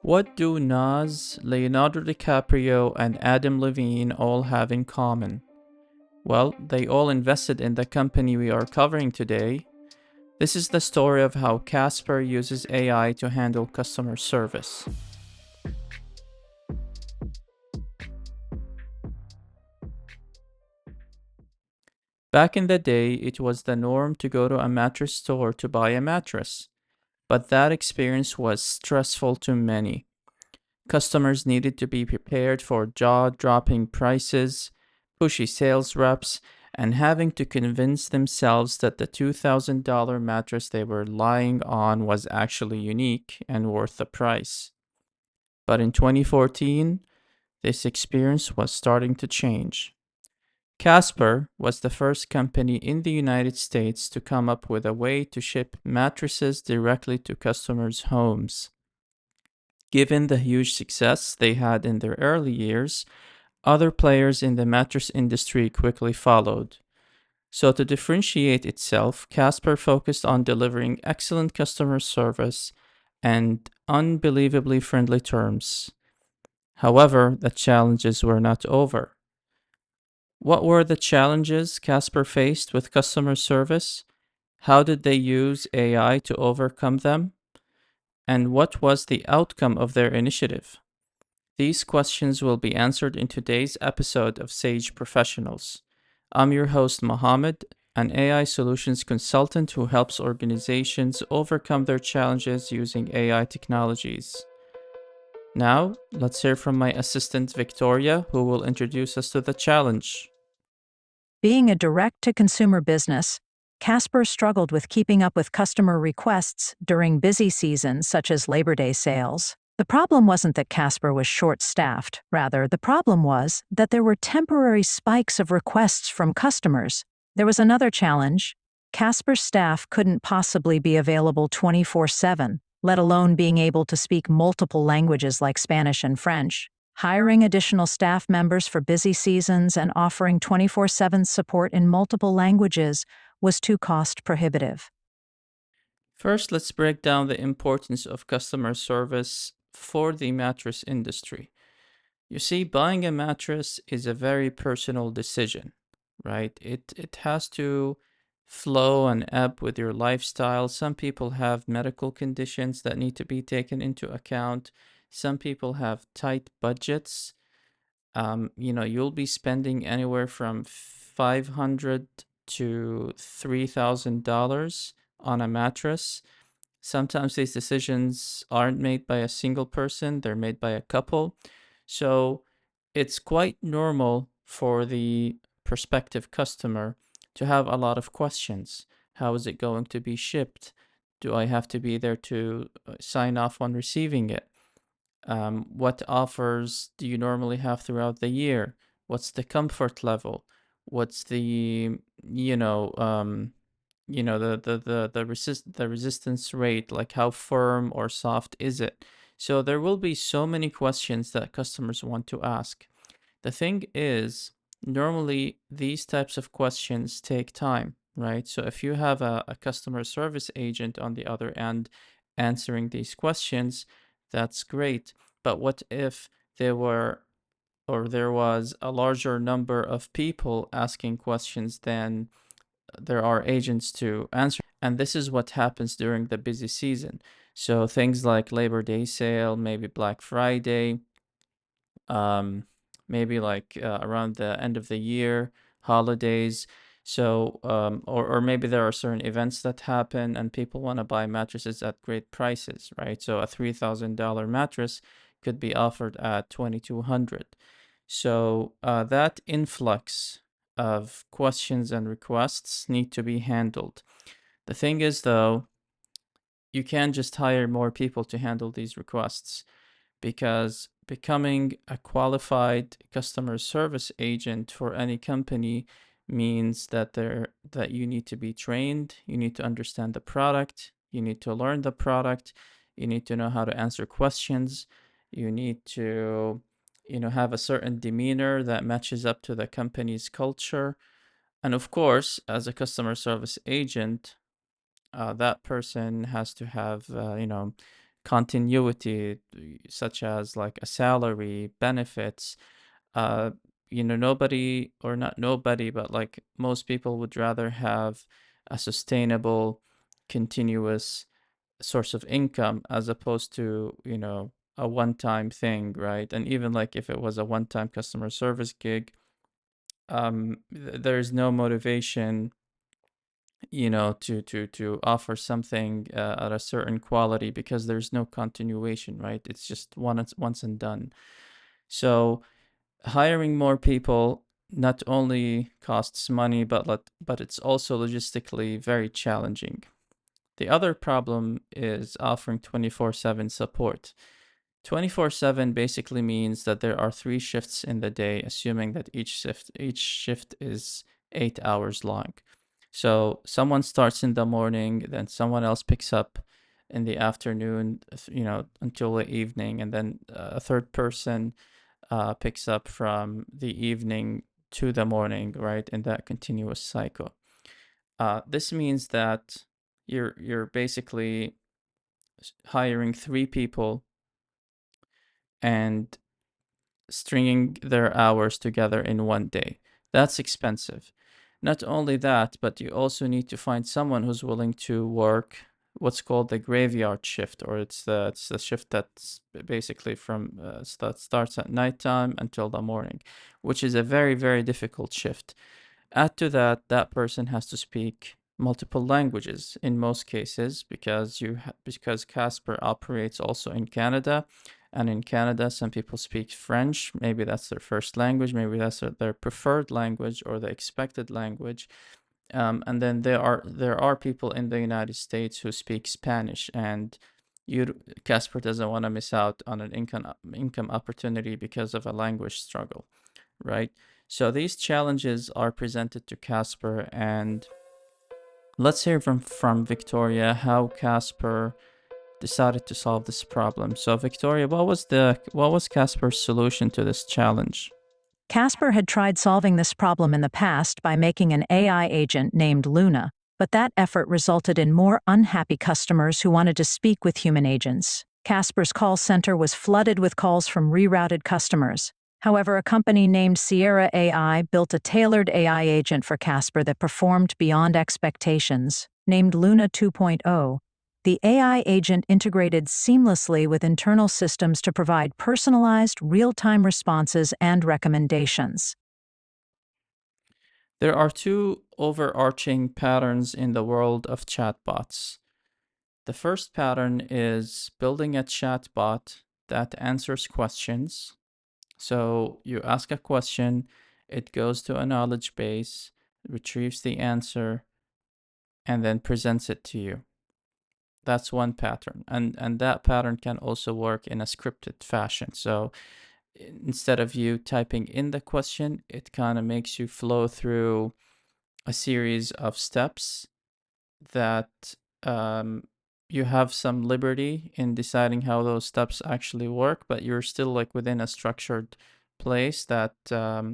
What do Nas, Leonardo DiCaprio, and Adam Levine all have in common? Well, they all invested in the company we are covering today. This is the story of how Casper uses AI to handle customer service. Back in the day, it was the norm to go to a mattress store to buy a mattress, but that experience was stressful to many. Customers needed to be prepared for jaw dropping prices, pushy sales reps, and having to convince themselves that the $2,000 mattress they were lying on was actually unique and worth the price. But in 2014, this experience was starting to change. Casper was the first company in the United States to come up with a way to ship mattresses directly to customers' homes. Given the huge success they had in their early years, other players in the mattress industry quickly followed. So, to differentiate itself, Casper focused on delivering excellent customer service and unbelievably friendly terms. However, the challenges were not over. What were the challenges Casper faced with customer service? How did they use AI to overcome them? And what was the outcome of their initiative? These questions will be answered in today's episode of Sage Professionals. I'm your host, Mohammed, an AI solutions consultant who helps organizations overcome their challenges using AI technologies. Now, let's hear from my assistant, Victoria, who will introduce us to the challenge. Being a direct-to-consumer business, Casper struggled with keeping up with customer requests during busy seasons such as Labor Day sales. The problem wasn't that Casper was short-staffed. Rather, the problem was that there were temporary spikes of requests from customers. There was another challenge. Casper's staff couldn't possibly be available 24/7, let alone being able to speak multiple languages like Spanish and French. Hiring additional staff members for busy seasons and offering 24/7 support in multiple languages was too cost prohibitive. First, let's break down the importance of customer service for the mattress industry. You see, buying a mattress is a very personal decision, right? It has to flow and ebb with your lifestyle. Some people have medical conditions that need to be taken into account. Some people have tight budgets. You'll be spending anywhere from $500 to $3,000 on a mattress. Sometimes these decisions aren't made by a single person, they're made by a couple. So it's quite normal for the prospective customer to have a lot of questions. How is it going to be shipped? Do I have to be there to sign off on receiving it? What offers do you normally have throughout the year? What's the comfort level? What's the you know the resistance rate, like how firm or soft is it? So there will be so many questions that customers want to ask. The thing is, normally these types of questions take time, right? So if you have a customer service agent on the other end answering these questions, that's great. But what if there was a larger number of people asking questions than there are agents to answer? And this is what happens during the busy season. So things like Labor Day sale, maybe Black Friday, um, maybe like around the end of the year, holidays. So, or maybe there are certain events that happen and people want to buy mattresses at great prices, right? So a $3,000 mattress could be offered at 2,200. So that influx of questions and requests need to be handled. The thing is, though, you can't just hire more people to handle these requests, because becoming a qualified customer service agent for any company means that you need to be trained, you need to understand the product, you need to learn the product, you need to know how to answer questions, you need to have a certain demeanor that matches up to the company's culture. And of course, as a customer service agent, that person has to have continuity, such as like a salary, benefits. Uh, nobody, or not nobody, but like most people would rather have a sustainable, continuous source of income as opposed to, a one-time thing, right? And even like if it was a one-time customer service gig, there's no motivation, to offer something at a certain quality because there's no continuation, right? It's just once and done. So hiring more people not only costs money, but it's also logistically very challenging. The other problem is offering 24/7 support. 24/7 basically means that there are 3 shifts in the day, assuming that each shift is 8 hours long. So someone starts in the morning, then someone else picks up in the afternoon, until the evening, and then a third person picks up from the evening to the morning, right, in that continuous cycle. This means that you're basically hiring 3 people and stringing their hours together in one day. That's expensive. Not only that, but you also need to find someone who's willing to work what's called the graveyard shift, or it's the shift that's basically that starts at nighttime until the morning, which is a very, very difficult shift. Add to that, that person has to speak multiple languages in most cases because Casper operates also in Canada, and in Canada some people speak French. Maybe that's their first language, maybe that's their preferred language or the expected language. And then there are people in the United States who speak Spanish, and Casper doesn't want to miss out on an income opportunity because of a language struggle, right? So these challenges are presented to Casper, and let's hear from Victoria how Casper decided to solve this problem. So Victoria, what was Casper's solution to this challenge? Casper had tried solving this problem in the past by making an AI agent named Luna, but that effort resulted in more unhappy customers who wanted to speak with human agents. Casper's call center was flooded with calls from rerouted customers. However, a company named Sierra AI built a tailored AI agent for Casper that performed beyond expectations. Named Luna 2.0, the AI agent integrated seamlessly with internal systems to provide personalized, real-time responses and recommendations. There are two overarching patterns in the world of chatbots. The first pattern is building a chatbot that answers questions. So you ask a question, it goes to a knowledge base, retrieves the answer, and then presents it to you. That's one pattern. And that pattern can also work in a scripted fashion. So instead of you typing in the question, it kind of makes you flow through a series of steps that um, you have some liberty in deciding how those steps actually work, but you're still like within a structured place that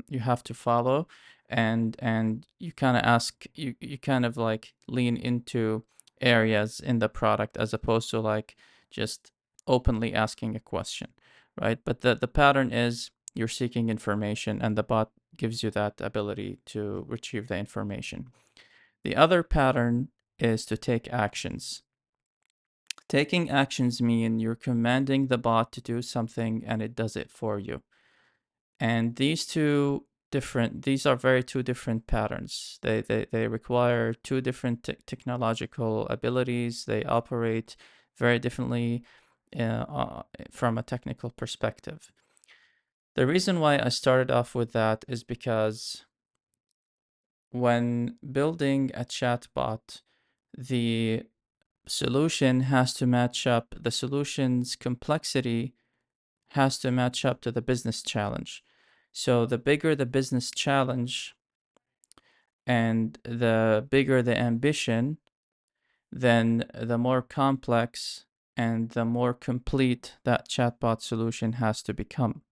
you have to follow, and you kind of you kind of like lean into areas in the product as opposed to like just openly asking a question, right? But the pattern is you're seeking information and the bot gives you that ability to retrieve the information. The other pattern is to take actions. Taking actions mean you're commanding the bot to do something and it does it for you. And these are very two different patterns. They require two different technological abilities. They operate very differently from a technical perspective. The reason why I started off with that is because when building a chatbot, the solution's complexity has to match up to the business challenge. So the bigger the business challenge and the bigger the ambition, then the more complex and the more complete that chatbot solution has to become,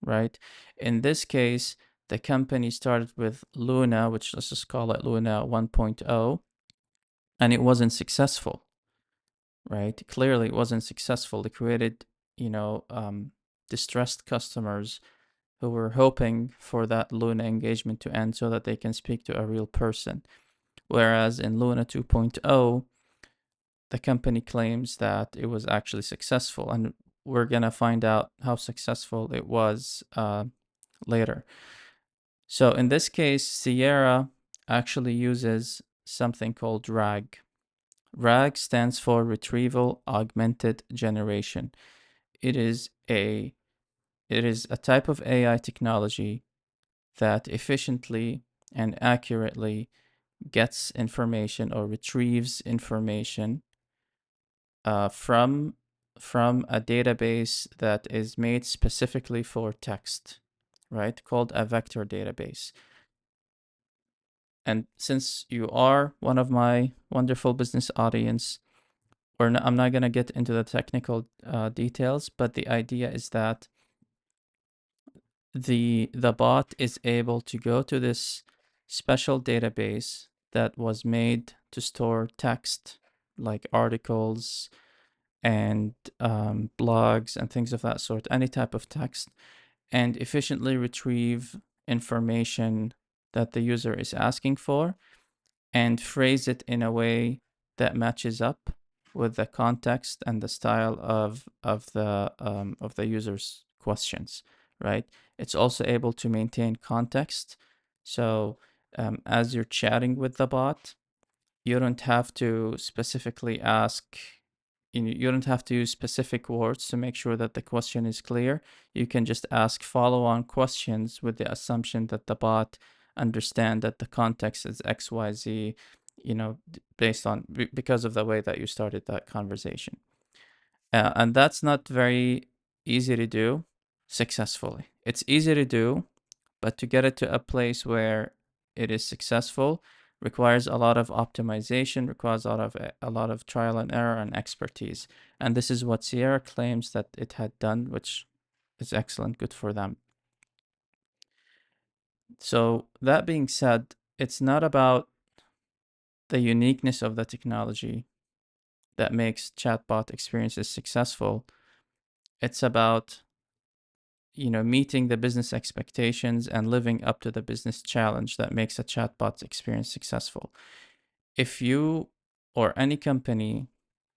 right? In this case, the company started with Luna, which let's just call it Luna 1.0, and it wasn't successful. right? Clearly, it wasn't successful. It created, you know, distressed customers who were hoping for that Luna engagement to end so that they can speak to a real person. Whereas in Luna 2.0, the company claims that it was actually successful, and we're gonna find out how successful it was later. So in this case, Sierra actually uses something called RAG. RAG stands for Retrieval Augmented Generation. It is a it is a type of AI technology that efficiently and accurately gets information or retrieves information from a database that is made specifically for text, right? Called a vector database. And since you are one of my wonderful business audience, I'm not going to get into the technical details, but the idea is that the bot is able to go to this special database that was made to store text like articles and blogs and things of that sort, any type of text, and efficiently retrieve information that the user is asking for and phrase it in a way that matches up with the context and the style of the user's questions, right? It's also able to maintain context. So as you're chatting with the bot, you don't have to specifically ask, you don't have to use specific words to make sure that the question is clear. You can just ask follow-on questions with the assumption that the bot understand that the context is XYZ, based on because of the way that you started that conversation. And that's not very easy to do successfully. It's easy to do, but to get it to a place where it is successful requires a lot of optimization, requires a lot of trial and error and expertise. And this is what Sierra claims that it had done, which is excellent, good for them. So that being said, it's not about the uniqueness of the technology that makes chatbot experiences successful. It's about meeting the business expectations and living up to the business challenge that makes a chatbot experience successful. If you or any company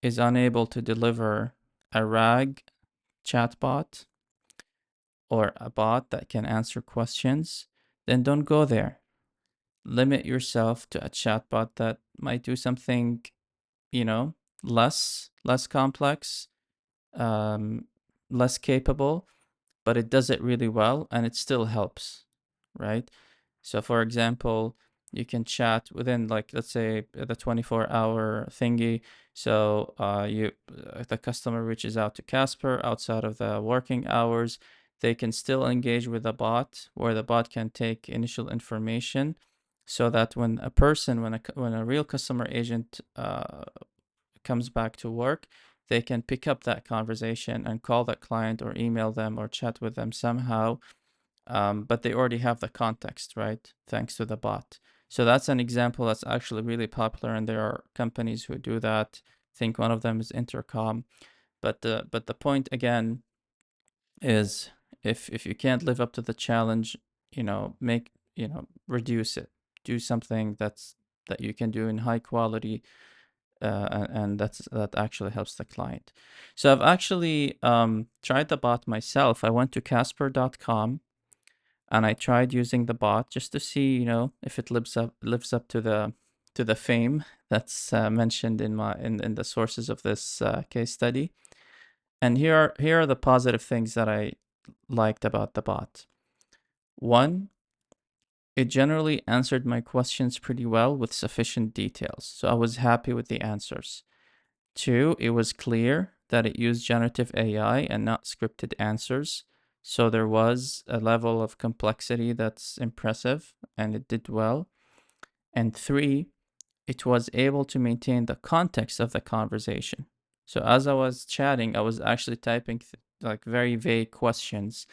is unable to deliver a RAG chatbot or a bot that can answer questions, then don't go there. Limit yourself to a chatbot that might do something, you know, less complex, um, less capable, but it does it really well and it still helps, right? So for example, you can chat within, like, let's say the 24-hour thingy. So the customer reaches out to Casper outside of the working hours. They can still engage with the bot, where the bot can take initial information, so that when a real customer agent comes back to work, they can pick up that conversation and call that client or email them or chat with them somehow. But they already have the context, right? Thanks to the bot. So that's an example that's actually really popular, and there are companies who do that. I think one of them is Intercom. But the point again is, if you can't live up to the challenge, reduce it. Do something that you can do in high quality, and that actually helps the client. So I've actually tried the bot myself. I went to Casper.com and I tried using the bot just to see, if it lives up to the fame that's mentioned in the sources of this case study. And here are the positive things that I liked about the bot. One, it generally answered my questions pretty well with sufficient details, so I was happy with the answers. Two, it was clear that it used generative AI and not scripted answers. So there was a level of complexity that's impressive and it did well. And three, it was able to maintain the context of the conversation. So as I was chatting, I was actually typing like very vague questions.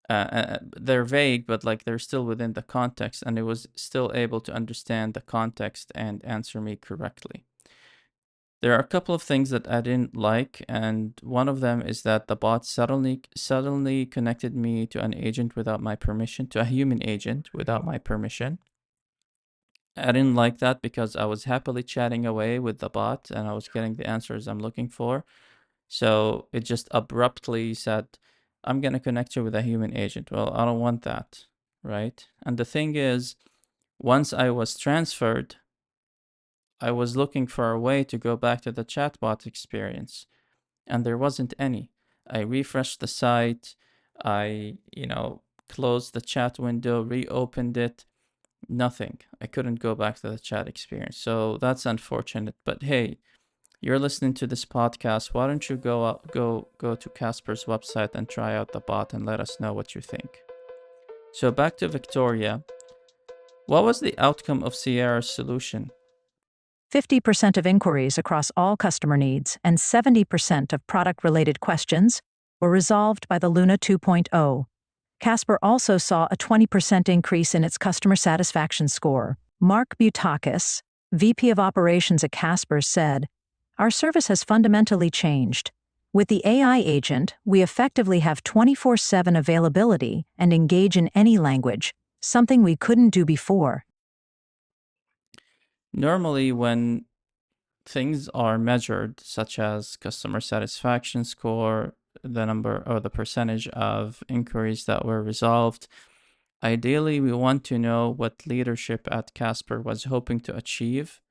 They're vague, but like they're still within the context, and it was still able to understand the context and answer me correctly. There are a couple of things that I didn't like, and one of them is that the bot suddenly connected me to an agent without my permission, to a human agent without my permission. I didn't like that because I was happily chatting away with the bot and I was getting the answers I'm looking for. So it just abruptly said, I'm going to connect you with a human agent. Well, I don't want that, right? And the thing is, once I was transferred, I was looking for a way to go back to the chatbot experience, and there wasn't any. I refreshed the site, closed the chat window, reopened it, nothing. I couldn't go back to the chat experience. So that's unfortunate. But hey, you're listening to this podcast. Why don't you go to Casper's website and try out the bot and let us know what you think. So back to Victoria. What was the outcome of Sierra's solution? 50% of inquiries across all customer needs and 70% of product-related questions were resolved by the Luna 2.0. Casper also saw a 20% increase in its customer satisfaction score. Mark Butakis, VP of Operations at Casper, said, "Our service has fundamentally changed. With the AI agent, we effectively have 24/7 availability and engage in any language, something we couldn't do before." Normally, when things are measured, such as customer satisfaction score, the number or the percentage of inquiries that were resolved, ideally, we want to know what leadership at Casper was hoping to achieve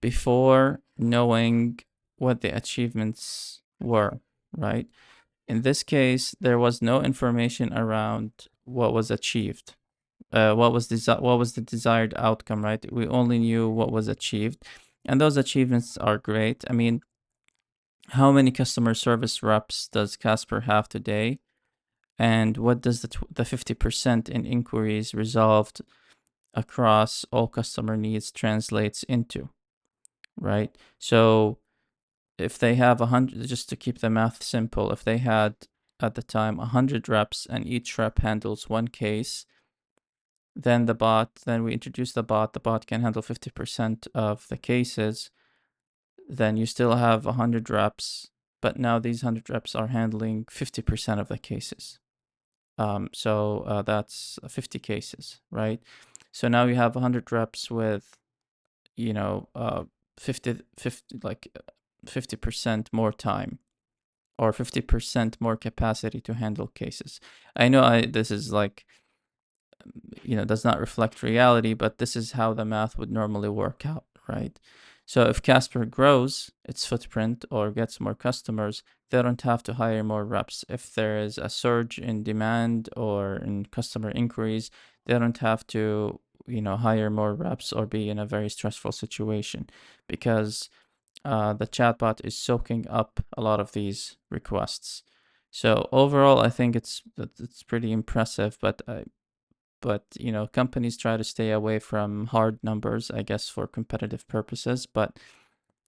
before knowing what the achievements were, right? In this case, there was no information around what was achieved. What was the desired outcome, right? We only knew what was achieved, and those achievements are great. I mean, how many customer service reps does Casper have today? And what does the 50% in inquiries resolved across all customer needs translates into, right? So if they have 100, just to keep the math simple, if they had at the time 100 reps and each rep handles one case, then we introduce the bot can handle 50% of the cases, then you still have 100 reps, but now these 100 reps are handling 50% of the cases. So that's 50 cases, right? So now you have 100 reps with, you know, 50, like 50% more time or 50% more capacity to handle cases. I know this is like, does not reflect reality, but this is how the math would normally work out, right? So if Casper grows its footprint or gets more customers, they don't have to hire more reps. If there is a surge in demand or in customer inquiries, they don't have to, hire more reps or be in a very stressful situation because the chatbot is soaking up a lot of these requests. So overall, I think it's pretty impressive, but companies try to stay away from hard numbers, I guess, for competitive purposes. But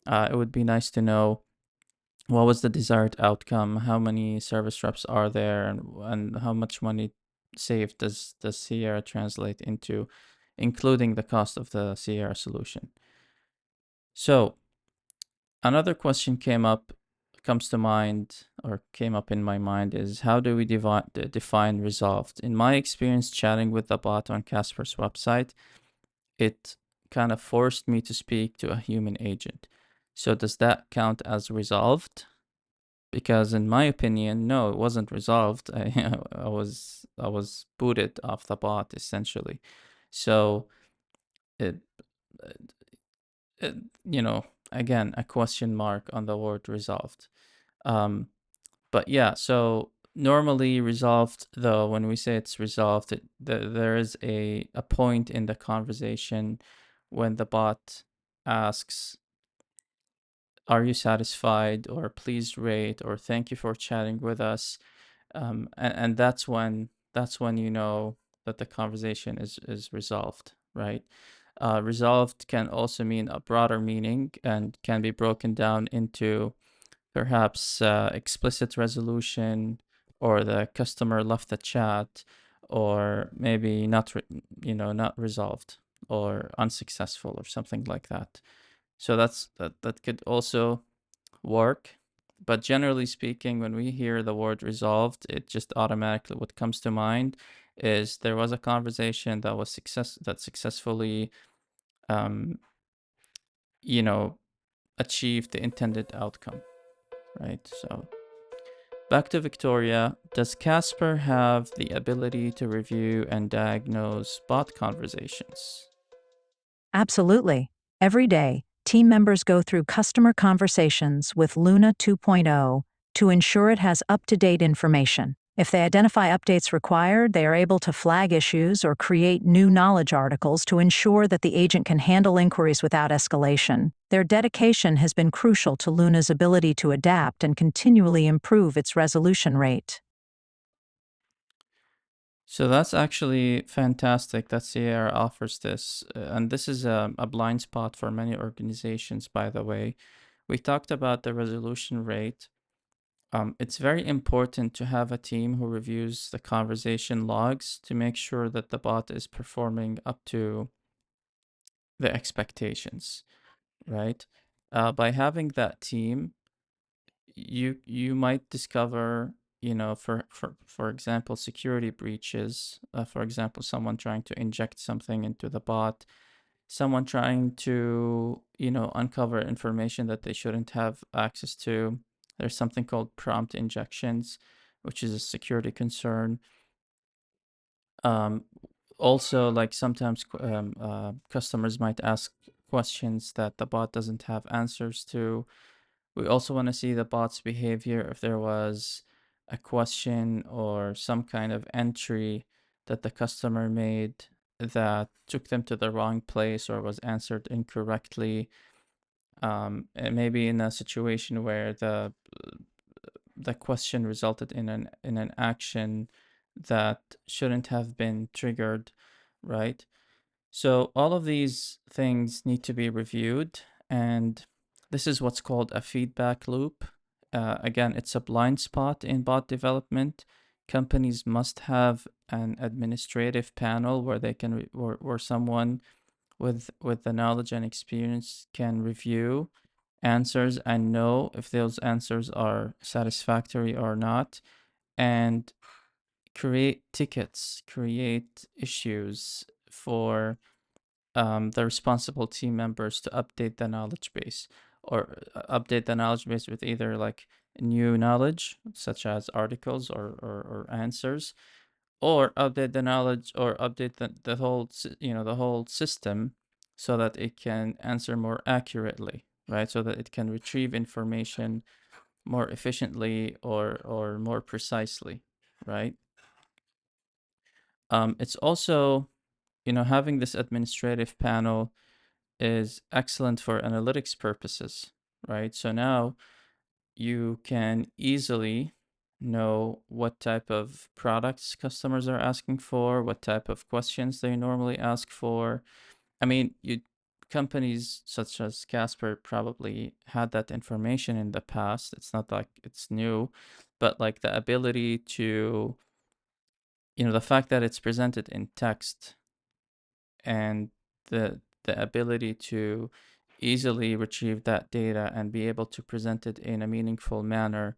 it would be nice to know what was the desired outcome, how many service reps are there, and how much money saved does Sierra translate into, including the cost of the Sierra solution. So another question comes to mind or came up in my mind is, how do we define resolved? In my experience chatting with the bot on Casper's website, it kind of forced me to speak to a human agent. So does that count as resolved? Because in my opinion, no, it wasn't resolved. I was booted off the bot essentially. So it, it again, a question mark on the word resolved. But yeah, so normally resolved, though, when we say it's resolved, there is a point in the conversation when the bot asks, are you satisfied, or please rate, or thank you for chatting with us. And that's when you know that the conversation is resolved, right? Resolved can also mean a broader meaning and can be broken down into perhaps explicit resolution, or the customer left the chat, or maybe not resolved or unsuccessful or something like that. So that could also work. But generally speaking, when we hear the word resolved, it just automatically what comes to mind is there was a conversation that was successfully um, you know, achieved the intended outcome, right? So back to Victoria. Does Casper have the ability to review and diagnose bot conversations? Absolutely. Every day, team members go through customer conversations with Luna 2.0 to ensure it has up to date information. If they identify updates required, they are able to flag issues or create new knowledge articles to ensure that the agent can handle inquiries without escalation. Their dedication has been crucial to Luna's ability to adapt and continually improve its resolution rate. So that's actually fantastic that Sierra offers this. And this is a blind spot for many organizations, by the way. We talked about the resolution rate. It's very important to have a team who reviews the conversation logs to make sure that the bot is performing up to the expectations, right? By having that team, you might discover, for example, security breaches. For example, someone trying to inject something into the bot, someone trying to, uncover information that they shouldn't have access to. There's something called prompt injections, which is a security concern. Um, Also, like sometimes customers might ask questions that the bot doesn't have answers to. We also want to see the bot's behavior if there was a question or some kind of entry that the customer made that took them to the wrong place or was answered incorrectly. And maybe in a situation where the question resulted in an action that shouldn't have been triggered, right? So all of these things need to be reviewed, and this is what's called a feedback loop. Again, it's a blind spot in bot development. Companies must have an administrative panel where they can where someone with the knowledge and experience can review answers and know if those answers are satisfactory or not, and create tickets, create issues for the responsible team members to update the knowledge base, or update the knowledge base with either like new knowledge such as articles or answers, or update the knowledge or update the whole the whole system so that it can answer more accurately, right? So that it can retrieve information more efficiently or more precisely, right? It's also, having this administrative panel is excellent for analytics purposes, right? So now you can easily know what type of products customers are asking for, what type of questions they normally ask for. I mean, companies such as Casper probably had that information in the past. It's not like it's new, but like the ability to, the fact that it's presented in text and the ability to easily retrieve that data and be able to present it in a meaningful manner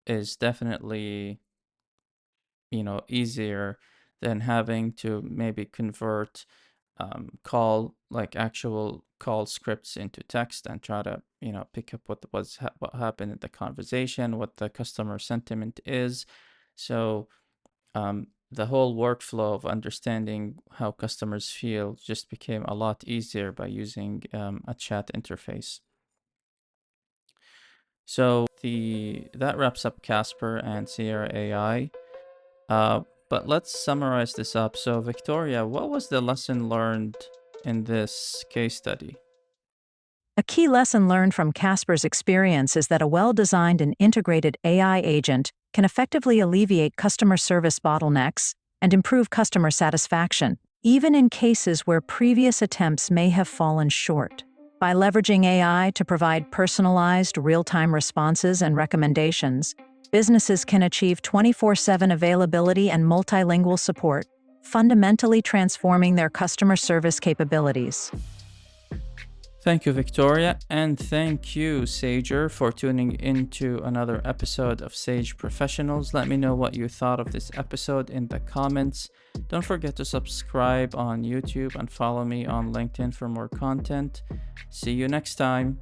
is definitely, easier than having to maybe convert call like actual call scripts into text and try to pick up what happened in the conversation, what the customer sentiment is. So the whole workflow of understanding how customers feel just became a lot easier by using a chat interface. So that wraps up Casper and Sierra AI. But let's summarize this up. So Victoria, what was the lesson learned in this case study? A key lesson learned from Casper's experience is that a well designed and integrated AI agent can effectively alleviate customer service bottlenecks and improve customer satisfaction, even in cases where previous attempts may have fallen short. By leveraging AI to provide personalized, real time responses and recommendations, businesses can achieve 24/7 availability and multilingual support, fundamentally transforming their customer service capabilities. Thank you, Victoria, and thank you, Sager, for tuning into another episode of Sage Professionals. Let me know what you thought of this episode in the comments. Don't forget to subscribe on YouTube and follow me on LinkedIn for more content. See you next time.